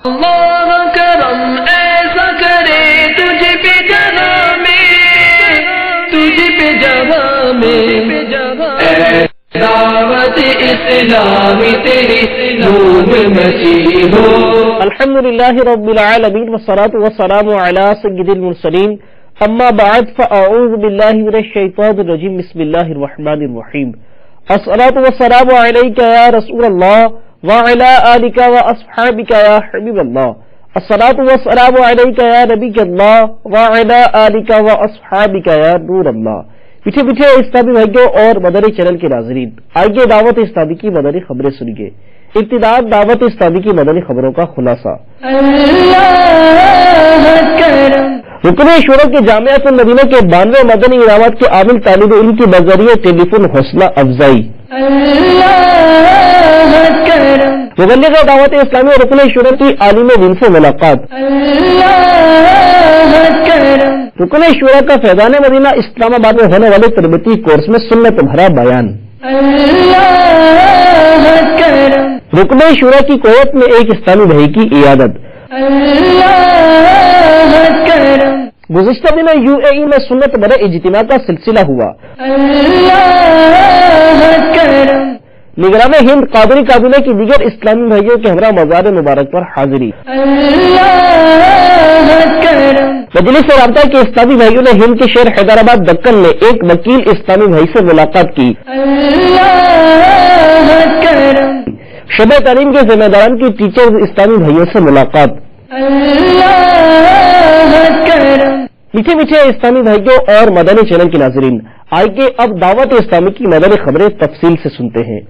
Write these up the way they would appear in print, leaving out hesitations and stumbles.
اللہ کرم ایسا کرے تجھ پہ جگہ میں دعوت اسلامی تیری نور مسیح ہو. الحمدللہ رب العالمین والصلاة والسلام علی سید المرسلین اما بعد فاعوذ باللہ من الشیطان الرجیم بسم اللہ الرحمن الرحیم. الصلاة والسلام علیک یا رسول اللہ وعلی آلک واصحابک یا حبیب اللہ. الصلاة والسلام علیک یا نبی اللہ وعلی آلک واصحابک یا نور اللہ. پیچھے پیچھے اسلامی بھائیوں اور مدنی چینل کے ناظرین، آئیے دعوت اسلامی کی مدنی خبریں سنیے. ابتدا دعوت اسلامی کی مدنی خبروں کا خلاصہ. رکن شورا کے جامعۃ المدینہ کے 92 مدنی انعامات کے عامل طالب علم کی بذریعہ ٹیلی فون حوصلہ افزائی. مبلغ دعوت اسلامی اور رکن شورا کی عالم دین سے ملاقات. رکن شورا کا فیضان مدینہ اسلام آباد میں ہونے والے تربیتی کورس میں سنت بھرا بیان. رکن شورا کی کویت میں ایک اسلامی بھائی کی عیادت. گزشتہ دنوں UAE میں سنت بھرے اجتماع کا سلسلہ ہوا. نگران ہند قادری کابینہ کی دیگر اسلامی بھائیوں کے ہمراہ مزار مبارک پر حاضری. مجلس رابطہ کے اسلامی بھائیوں نے ہند کے شہر حیدرآباد دکن میں ایک وکیل اسلامی بھائی سے ملاقات کی. شعبہ تعلیم کے ذمہ داران کی ٹیچرز اسلامی بھائیوں سے ملاقات. میٹھے میٹھے اسلامی بھائیوں اور مدنی چینل کے ناظرین، آئیے اب دعوت اسلامی کی مدنی خبریں تفصیل سے سنتے ہیں.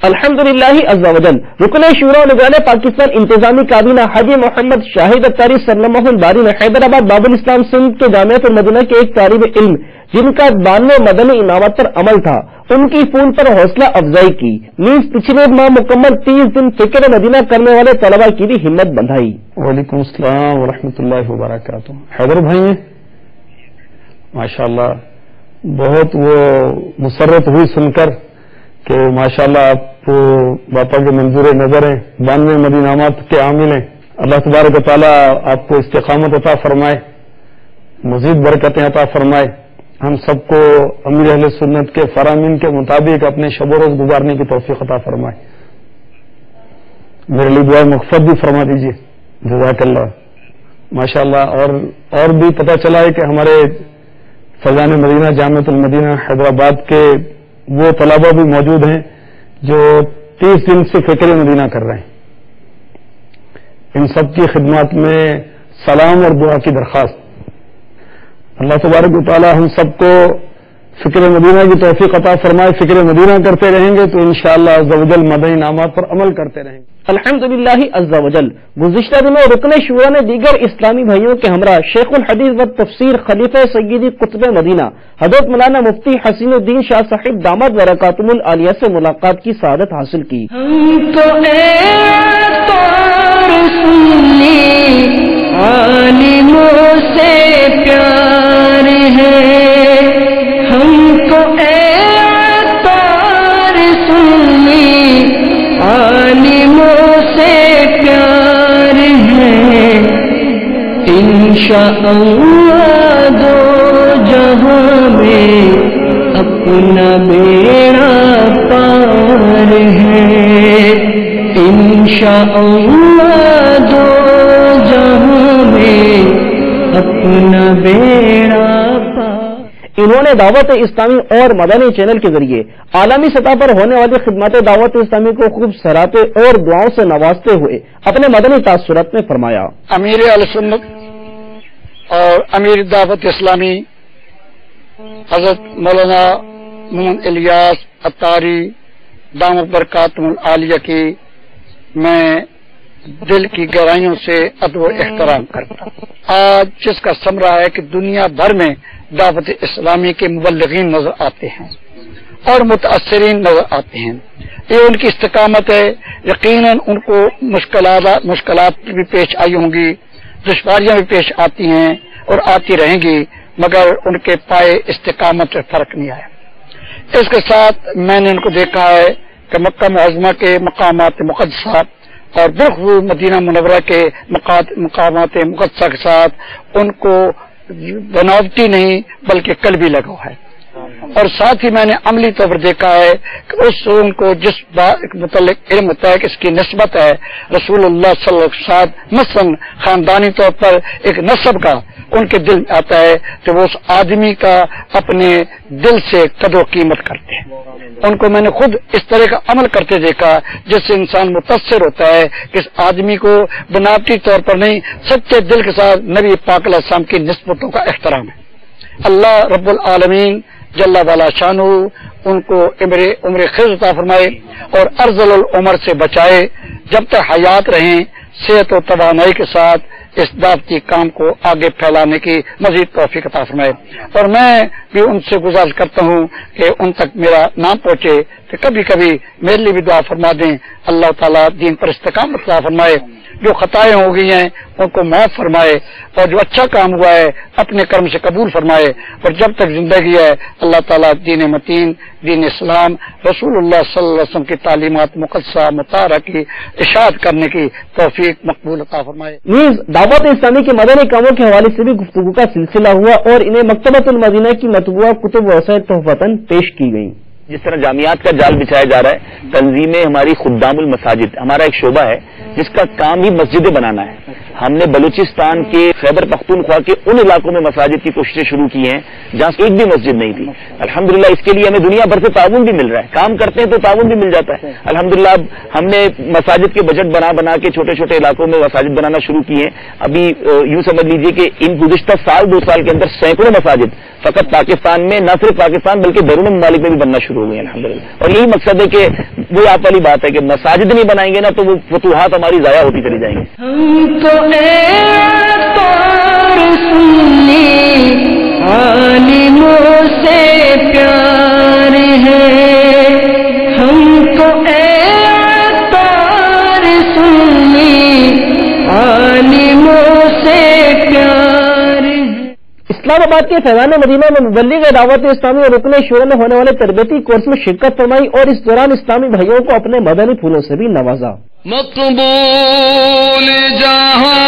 الحمدللہ عز و جل رکن شورا و نگران پاکستان انتظامی کابینہ حاجی محمد شاہد اتاری سلمہ الباری نے حیدرآباد باب الاسلام سندھ کے جامعۃ المدینہ کے ایک طالب علم جن کا 92 مدنی انعامات پر عمل تھا، ان کی فون پر حوصلہ افزائی کی. نیز پچھلے ماہ مکمل 30 دن فکر مدینہ کرنے والے طلباء کی بھی ہمت بندھائی. وعلیکم السلام ورحمۃ اللہ وبرکاتہ. حیدر بھائی ہیں ماشاءاللہ، بہت وہ مسرت ہوئی سن کر کہ ماشاءاللہ آپ باپا کے منظور نظر ہیں، 92 مدنی انعامات کے عامل ہیں. اللہ تبارک و تعالیٰ آپ کو استقامت عطا فرمائے، مزید برکتیں عطا فرمائے. ہم سب کو امیر اہل سنت کے فرامین کے مطابق اپنے شب و روز گزارنے کی توفیق عطا فرمائے. میرے لیے دعا مغفرت بھی فرما دیجیے، جزاک اللہ. ماشاءاللہ اور بھی پتہ چلا ہے کہ ہمارے فیضان مدینہ جامعۃ المدینہ حیدرآباد کے وہ طلباء بھی موجود ہیں جو 30 دن سے فکر مدینہ کر رہے ہیں. ان سب کی خدمات میں سلام اور دعا کی درخواست. اللہ تبارک و تعالی ہم سب کو فکر مدینہ کی توفیق عطا فرمائے. فکر مدینہ کرتے رہیں گے تو انشاءاللہ عز و جل مدنی انعامات پر عمل کرتے رہیں گے. الحمدللہ عز و جل گزشتہ دنوں رکن شورا نے دیگر اسلامی بھائیوں کے ہمراہ شیخ الحدیث و تفسیر خلیفہ سیدی قطب مدینہ حضرت مولانا مفتی حسین الدین شاہ صاحب دامت برکاتہم العالیہ سے ملاقات کی سعادت حاصل کی. ہم کو عالموں سے پیار ہے، ہم کو عالموں سے پیار ہے. انشاءاللہ دو جہاں میں اپنا بیڑا پار ہے. انشاءاللہ دو جہاں میں اپنا بیڑا پار. انہوں نے دعوت اسلامی اور مدنی چینل کے ذریعے عالمی سطح پر ہونے والی خدمات دعوت اسلامی کو خوب سراہتے اور دعاؤں سے نوازتے ہوئے اپنے مدنی تاثرات میں فرمایا. امیر اہل سنت اور امیر دعوت اسلامی حضرت مولانا محمد الیاس اتاری دامت برکاتہم العالیہ کی میں دل کی گہرائیوں سے ادب و احترام کرتا ہوں. آج جس کا ثمرہ ہے کہ دنیا بھر میں دعوت اسلامی کے مبلغین نظر آتے ہیں اور متاثرین نظر آتے ہیں. یہ ان کی استقامت ہے. یقیناً ان کو مشکلات بھی پیش آئی ہوں گی، دشواریاں بھی پیش آتی ہیں اور آتی رہیں گی، مگر ان کے پائے استقامت میں فرق نہیں آیا. اس کے ساتھ میں نے ان کو دیکھا ہے کہ مکہ معظمہ کے مقامات مقدسات اور بالخصوص مدینہ منورہ کے مقامات مقدسہ کے ساتھ ان کو بناوٹی نہیں بلکہ قلبی لگاؤ ہے. اور ساتھ ہی میں نے عملی طور پر دیکھا ہے کہ ان کو جس بات متعلق علم ہوتا ہے کہ اس کی نسبت ہے رسول اللہ صلی اللہ علیہ وسلم کے ساتھ، مثلاً خاندانی طور پر ایک نسب کا ان کے دل میں آتا ہے کہ وہ اس آدمی کا اپنے دل سے قدر و قیمت کرتے ہیں. ان کو میں نے خود اس طرح کا عمل کرتے دیکھا جس سے انسان متاثر ہوتا ہے کہ اس آدمی کو بناوٹی طور پر نہیں، سچے دل کے ساتھ نبی پاک علیہ السلام کی نسبتوں کا احترام ہے. اللہ رب العالمین جل والا شانہ ان کو عمر خیر عطا فرمائے اور ارذل العمر سے بچائے، جب تک حیات رہیں صحت و توانائی کے ساتھ اس دعوتی کام کو آگے پھیلانے کی مزید توفیق عطا فرمائے. اور میں بھی ان سے گزارش کرتا ہوں کہ ان تک میرا نام پہنچے کہ کبھی کبھی میرے لیے بھی دعا فرما دیں. اللہ تعالیٰ دین پر استقامت عطا فرمائے، جو خطائیں ہو گئی ہیں ان کو معاف فرمائے، اور جو اچھا کام ہوا ہے اپنے کرم سے قبول فرمائے. اور جب تک زندگی ہے اللہ تعالیٰ دین متین، دین اسلام، رسول اللہ صلی اللہ علیہ وسلم کی تعلیمات مقدسہ مطالعہ کی اشاعت کرنے کی توفیق مقبول عطا فرمائے. دعوت اسلامی کے مدنی کاموں کے حوالے سے بھی گفتگو کا سلسلہ ہوا اور انہیں مکتبۃ المدینہ کی مطبوعہ کتب و وسائل تحفتاً پیش کی گئی. جس طرح جامعات کا جال بچھایا جا رہا ہے، تنظیمیں ہماری خدام المساجد ہمارا ایک شعبہ ہے جس کا کام ہی مسجدیں بنانا ہے. ہم نے بلوچستان کے خیبر پختونخوا کے ان علاقوں میں مساجد کی کوششیں شروع کی ہیں جہاں ایک بھی مسجد نہیں تھی. الحمدللہ اس کے لیے ہمیں دنیا بھر سے تعاون بھی مل رہا ہے، کام کرتے ہیں تو تعاون بھی مل جاتا ہے. الحمدللہ اب ہم نے مساجد کے بجٹ بنا کے چھوٹے چھوٹے علاقوں میں مساجد بنانا شروع کی ہیں. ابھی یوں سمجھ لیجیے کہ ان گزشتہ سال 2 سال کے اندر سینکڑوں مساجد فقط پاکستان میں، نہ صرف پاکستان بلکہ بیرون ممالک میں بھی بننا شروع ہو گئی الحمدللہ. اور یہی مقصد ہے کہ وہ آپ والی بات ہے کہ مساجد نہیں بنائیں گے نا تو وہ فتوحات ہماری ضائع ہوتی چلی جائیں گی. ہم تو عالموں سے پیار ہے، ہم تو عالموں سے پیار ہے. اسلام آباد کے فیضان مدینہ میں مبلغ دعوت اسلامی اور رکن شورا میں ہونے والے تربیتی کورس میں شرکت فرمائی اور اس دوران اسلامی بھائیوں کو اپنے مدنی پھولوں سے بھی نوازا. مقبول جہاں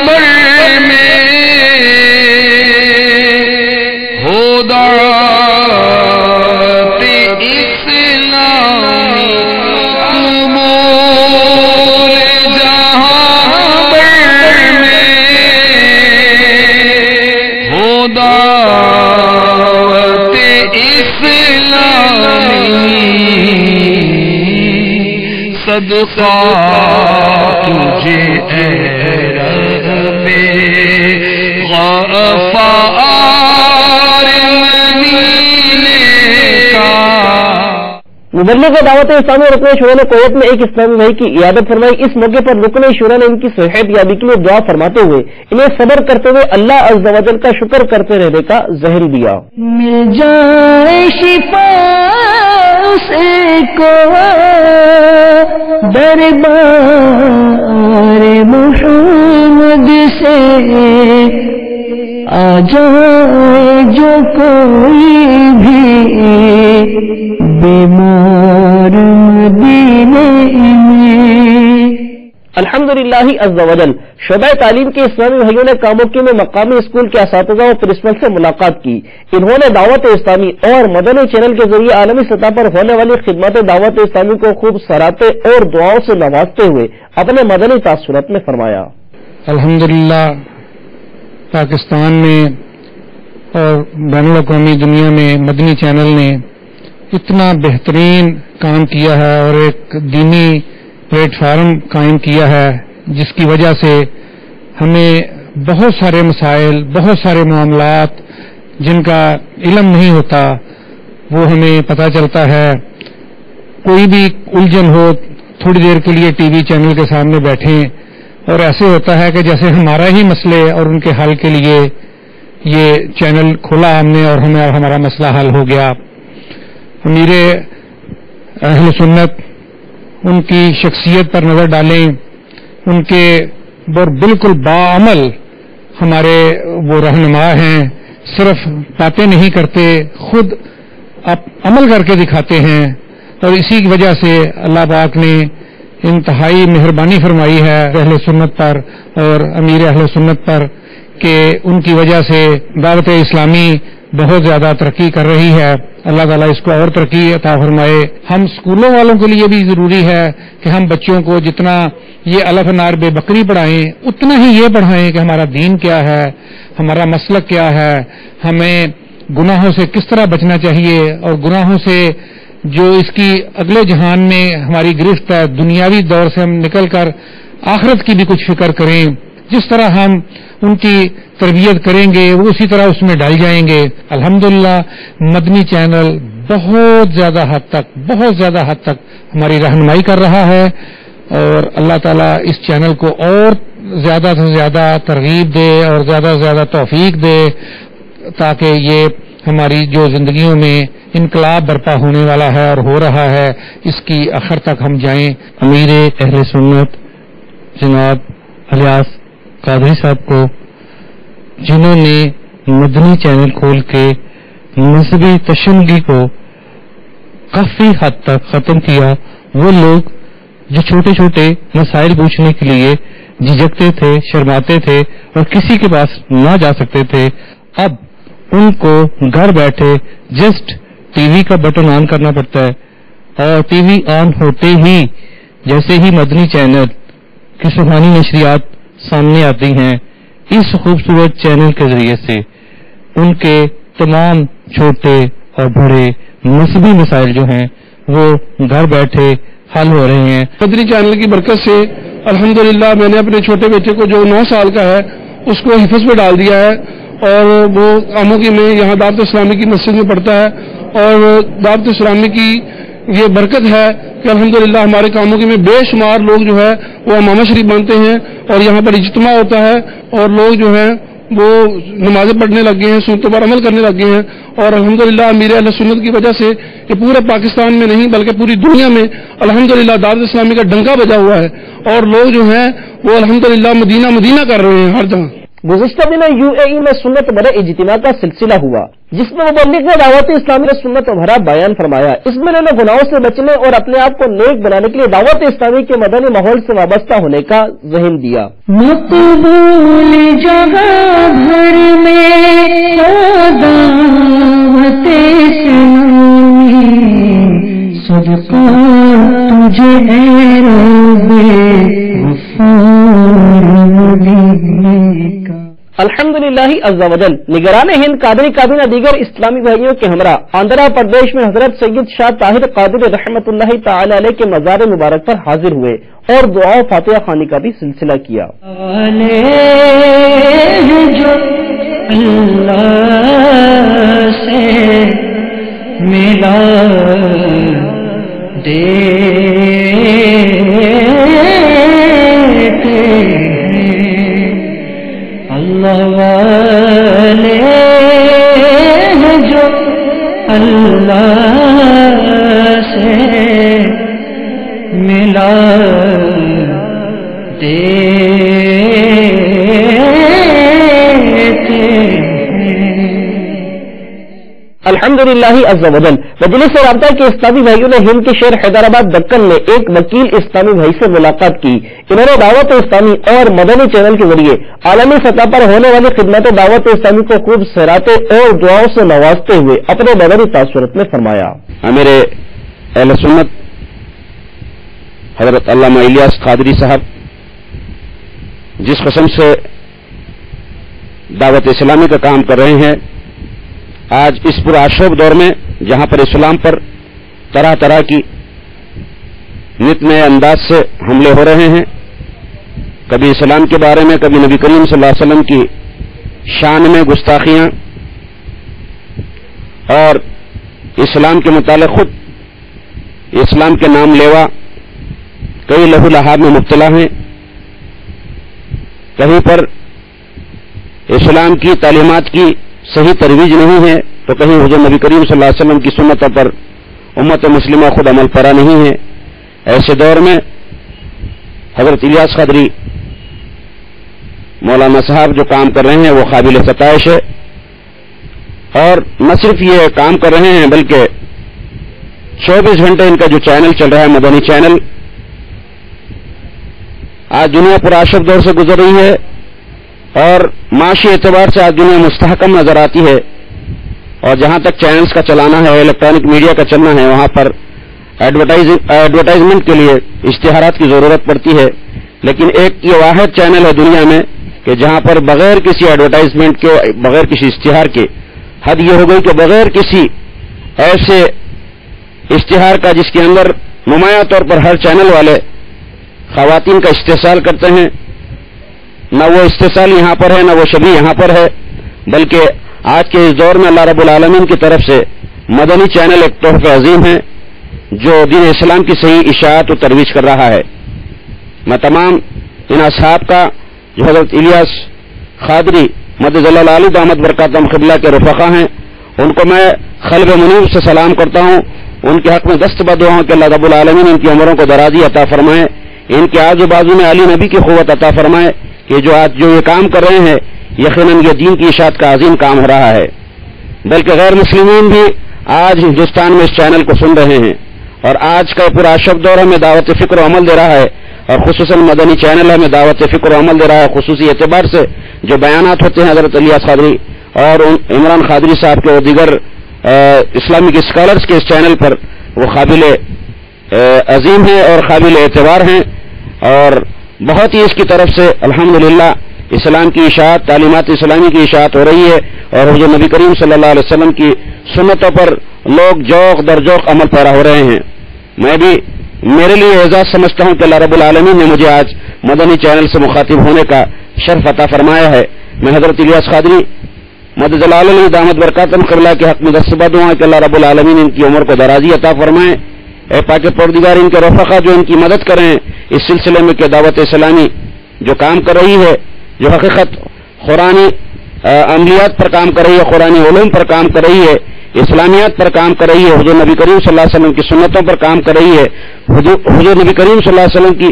بھر میں ہو دعوت اسلامی، مقبول جہاں بھر میں ہو دعوت اسلامی، صدقہ تجھے اے رب غفار مدینے کا. مبلغ دعوت اسلامی اور رکن شورا نے کویت میں ایک اسلامی بھائی کی عیادت فرمائی. اس موقع پر رکن شورا نے ان کی صحت یابی کے لیے دعا فرماتے ہوئے انہیں صبر کرتے ہوئے اللہ عز و جل کا شکر کرتے رہنے کا زہر دیا. مل جائے شفا سے کو دربار محمد سے آ جائے جو کوئی بھی بیمار مدینے میں. الحمدللہ عز و جل شعبہ تعلیم کے اسلامی بھائیوں نے کاموکی میں مقامی اسکول کے اساتذہ و پرنسپل سے ملاقات کی. انہوں نے دعوت اسلامی اور مدنی چینل کے ذریعے عالمی سطح پر ہونے والی خدمات دعوت اسلامی کو خوب سراہتے اور دعاؤں سے نوازتے ہوئے اپنے مدنی تاثرات میں فرمایا. الحمدللہ پاکستان میں اور بین الاقوامی دنیا میں مدنی چینل نے اتنا بہترین کام کیا ہے اور ایک دینی پلیٹ فارم قائم کیا ہے جس کی وجہ سے ہمیں بہت سارے مسائل، بہت سارے معاملات جن کا علم نہیں ہوتا وہ ہمیں پتہ چلتا ہے. کوئی بھی الجھن ہو تھوڑی دیر کے لیے ٹی وی چینل کے سامنے بیٹھیں اور ایسے ہوتا ہے کہ جیسے ہمارا ہی مسئلے اور ان کے حل کے لیے یہ چینل کھولا ہم نے اور ہمارا مسئلہ حل ہو گیا. امیر اہل سنت ان کی شخصیت پر نظر ڈالیں، ان کے بالکل باعمل ہمارے وہ رہنما ہیں. صرف باتیں نہیں کرتے، خود عمل کر کے دکھاتے ہیں. اور اسی کی وجہ سے اللہ پاک نے انتہائی مہربانی فرمائی ہے اہل سنت پر اور امیر اہل سنت پر کہ ان کی وجہ سے دعوت اسلامی بہت زیادہ ترقی کر رہی ہے. اللہ تعالیٰ اس کو اور ترقی عطا فرمائے. ہم اسکولوں والوں کے لیے بھی ضروری ہے کہ ہم بچوں کو جتنا یہ الف نار بے بکری پڑھائیں اتنا ہی یہ پڑھائیں کہ ہمارا دین کیا ہے, ہمارا مسلک کیا ہے, ہمیں گناہوں سے کس طرح بچنا چاہیے, اور گناہوں سے جو اس کی اگلے جہان میں ہماری گرفت ہے, دنیاوی دور سے ہم نکل کر آخرت کی بھی کچھ فکر کریں. جس طرح ہم ان کی تربیت کریں گے وہ اسی طرح اس میں ڈال جائیں گے. الحمدللہ مدنی چینل بہت زیادہ حد تک ہماری رہنمائی کر رہا ہے, اور اللہ تعالیٰ اس چینل کو اور زیادہ سے زیادہ ترغیب دے اور زیادہ سے زیادہ توفیق دے تاکہ یہ ہماری جو زندگیوں میں انقلاب برپا ہونے والا ہے اور ہو رہا ہے اس کی آخر تک ہم جائیں. امیر اہل سنت جناب الیاس قادری صاحب کو, جنہوں نے مدنی چینل کھول کے مذہبی تشنگی کو کافی حد تک ختم کیا. وہ لوگ جو چھوٹے چھوٹے مسائل پوچھنے کے لیے جھجکتے تھے, شرماتے تھے اور کسی کے پاس نہ جا سکتے تھے, اب ان کو گھر بیٹھے جسٹ ٹی وی کا بٹن آن کرنا پڑتا ہے, اور ٹی وی آن ہوتے ہی جیسے ہی مدنی چینل کی سبحانی نشریات سامنے آتی ہیں, اس خوبصورت چینل کے ذریعے سے ان کے تمام چھوٹے اور بڑے مذہبی مسائل جو ہیں وہ گھر بیٹھے حل ہو رہے ہیں. مدنی چینل کی برکت سے الحمدللہ میں نے اپنے چھوٹے بیٹے کو جو 9 سال کا ہے اس کو حفظ میں ڈال دیا ہے, اور وہ کاموں کی میں یہاں دعوت اسلامی کی مسجد میں پڑھتا ہے, اور دعوت اسلامی کی یہ برکت ہے کہ الحمدللہ ہمارے کاموں کی میں بے شمار لوگ جو ہے وہ امام شریف بنتے ہیں, اور یہاں پر اجتماع ہوتا ہے اور لوگ جو ہیں وہ نمازیں پڑھنے لگ گئے ہیں, سنتوں پر عمل کرنے لگ گئے ہیں. اور الحمدللہ امیر اہل سنت کی وجہ سے یہ پورے پاکستان میں نہیں بلکہ پوری دنیا میں الحمدللہ دعوت اسلامی کا ڈنکا بجا ہوا ہے, اور لوگ جو ہیں وہ الحمدللہ مدینہ مدینہ کر رہے ہیں ہر جگہ. گزشتہ دنوں UAE میں سنت بھرے اجتماع کا سلسلہ ہوا جس میں مبلغ نے دعوت اسلامی نے سنت بھرا بیان فرمایا. اس میں انہوں نے گناہوں سے بچنے اور اپنے آپ کو نیک بنانے کے لیے دعوت اسلامی کے مدنی ماحول سے وابستہ ہونے کا ذہن دیا. مقبول جگہ بھر میں دعوت اسلامی صدقہ تجھے اے رب غفار مدینے کا. الحمدللہ عز و جل نگران ہند قادری کابینہ دیگر اسلامی بھائیوں کے ہمراہ آندھرا پردیش میں حضرت سید شاہ طاہر قادری رحمت اللہ تعالی علیہ کے مزار مبارک پر حاضر ہوئے اور دعا و فاتحہ خوانی کا بھی سلسلہ کیا. جو اللہ سے ملا اللہ والے جو اللہ سے ملا الحمدللہ عز و جل مجلس رابطہ کے اسلامی بھائیوں نے ہند کے شہر حیدرآباد دکن میں ایک وکیل اسلامی بھائی سے ملاقات کی. انہوں نے دعوت اسلامی اور مدنی چینل کے ذریعے عالمی سطح پر ہونے والی خدمت دعوت اسلامی کو خوب سراہتے اور دعاؤں سے نوازتے ہوئے اپنے مدنی تاثرات میں فرمایا. میرے اہل سنت حضرت علامہ الیاس قادری صاحب جس قسم سے دعوت اسلامی کا کام کر رہے ہیں, آج اس پرآشوب دور میں جہاں پر اسلام پر طرح طرح کی نت نئے انداز سے حملے ہو رہے ہیں, کبھی اسلام کے بارے میں, کبھی نبی کریم صلی اللہ علیہ وسلم کی شان میں گستاخیاں, اور اسلام کے متعلق خود اسلام کے نام لیوا کئی لہو لہاب میں مبتلا ہیں. کہیں پر اسلام کی تعلیمات کی صحیح ترویج نہیں ہے تو کہیں حضور نبی کریم صلی اللہ علیہ وسلم کی سنتوں پر امت مسلمہ خود عمل پیرا نہیں ہے. ایسے دور میں حضرت الیاس قادری مولانا صاحب جو کام کر رہے ہیں وہ قابل ستائش ہے, اور نہ صرف یہ کام کر رہے ہیں بلکہ 24 گھنٹے ان کا جو چینل چل رہا ہے مدنی چینل, آج دنیا پرآشف دور سے گزر رہی ہے اور معاشی اعتبار سے آج دنیا مستحکم نظر آتی ہے، اور جہاں تک چینلز کا چلانا ہے، الیکٹرانک میڈیا کا چلنا ہے، وہاں پر ایڈورٹائزمنٹ کے لیے اشتہارات کی ضرورت پڑتی ہے، لیکن ایک یہ واحد چینل ہے دنیا میں کہ جہاں پر بغیر کسی ایڈورٹائزمنٹ کے، بغیر کسی اشتہار کے، حد یہ ہو گئی کہ بغیر کسی ایسے اشتہار کا جس کے اندر نمایاں طور پر ہر چینل والے خواتین کا استحصال کرتے ہیں، نہ وہ استحصال یہاں پر ہے، نہ وہ شبیہ یہاں پر ہے، بلکہ آج کے اس دور میں اللہ رب العالمین کی طرف سے مدنی چینل ایک تحفہ عظیم ہے جو دین اسلام کی صحیح اشاعت و ترویج کر رہا ہے۔ میں تمام ان اصحاب کا جو حضرت الیاس قادری مدد اللہ علی دامت برکاتہم قبلہ کے رفقا ہیں، ان کو میں قلب منیب سے سلام کرتا ہوں، ان کے حق میں دست بدعا ہوں کہ اللہ رب العالمین ان کی عمروں کو درازی عطا فرمائے، ان کے آزو بازو میں علی نبی کی قوت عطا فرمائے کہ جو آج جو یہ کام کر رہے ہیں یقیناً یہ دین کی اشاعت کا عظیم کام ہو رہا ہے، بلکہ غیر مسلمین بھی آج ہندوستان میں اس چینل کو سن رہے ہیں، اور آج کا پورا اشرف دور ہمیں دعوت فکر و عمل دے رہا ہے، اور خصوصاً مدنی چینل ہمیں دعوت فکر و عمل دے رہا ہے، خصوصی اعتبار سے جو بیانات ہوتے ہیں حضرت الیاس قادری اور عمران قادری صاحب کے اور دیگر اسلامک اسکالرز کے اس چینل پر، وہ قابل عظیم ہیں اور قابل اعتبار ہیں، اور بہت ہی اس کی طرف سے الحمدللہ اسلام کی اشاعت، تعلیمات اسلامی کی اشاعت ہو رہی ہے، اور حضور نبی کریم صلی اللہ علیہ وسلم کی سنتوں پر لوگ ذوق در ذوق عمل پیرا ہو رہے ہیں۔ میں بھی میرے لیے اعزاز سمجھتا ہوں کہ اللہ رب العالمین نے مجھے آج مدنی چینل سے مخاطب ہونے کا شرف عطا فرمایا ہے۔ میں حضرت الیاس قادری مدد اللہ علیہ دامت برکاتہم قبلہ کے حق میں دست بدعا ہوں کہ اللہ رب العالمین ان کی عمر کو درازی عطا فرمائے، اے پاک پروردگار ان کے رفقا جو ان کی مدد کریں اس سلسلے میں کہ دعوت اسلامی جو کام کر رہی ہے، جو حقیقت قرآنی عملیات پر کام کر رہی ہے، قرآنی علوم پر کام کر رہی ہے، اسلامیات پر کام کر رہی ہے، حضور نبی کریم صلی اللہ علیہ وسلم کی سنتوں پر کام کر رہی ہے، حضور نبی کریم صلی اللہ علیہ وسلم کی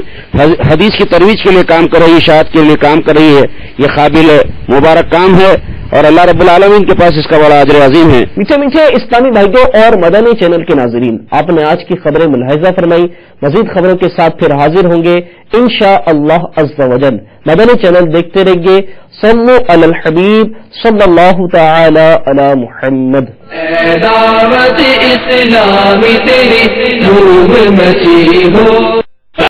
حدیث کی ترویج کے لیے کام کر رہی ہے، اشاعت کے لیے کام کر رہی ہے، یہ قابل مبارک کام ہے، اور اللہ رب العالمین کے پاس اس کا بڑا اجر عظیم ہے۔ میٹھے میٹھے اسلامی بھائیوں اور مدنی چینل کے ناظرین، آپ نے آج کی خبریں ملاحظہ فرمائی، مزید خبروں کے ساتھ پھر حاضر ہوں گے انشاءاللہ عز و جل۔ مدنی چینل دیکھتے رہیے۔ صلو علی الحبیب صلی اللہ تعالی علی محمد۔ اے دعوت اسلامی تیری دھوم مچی ہو۔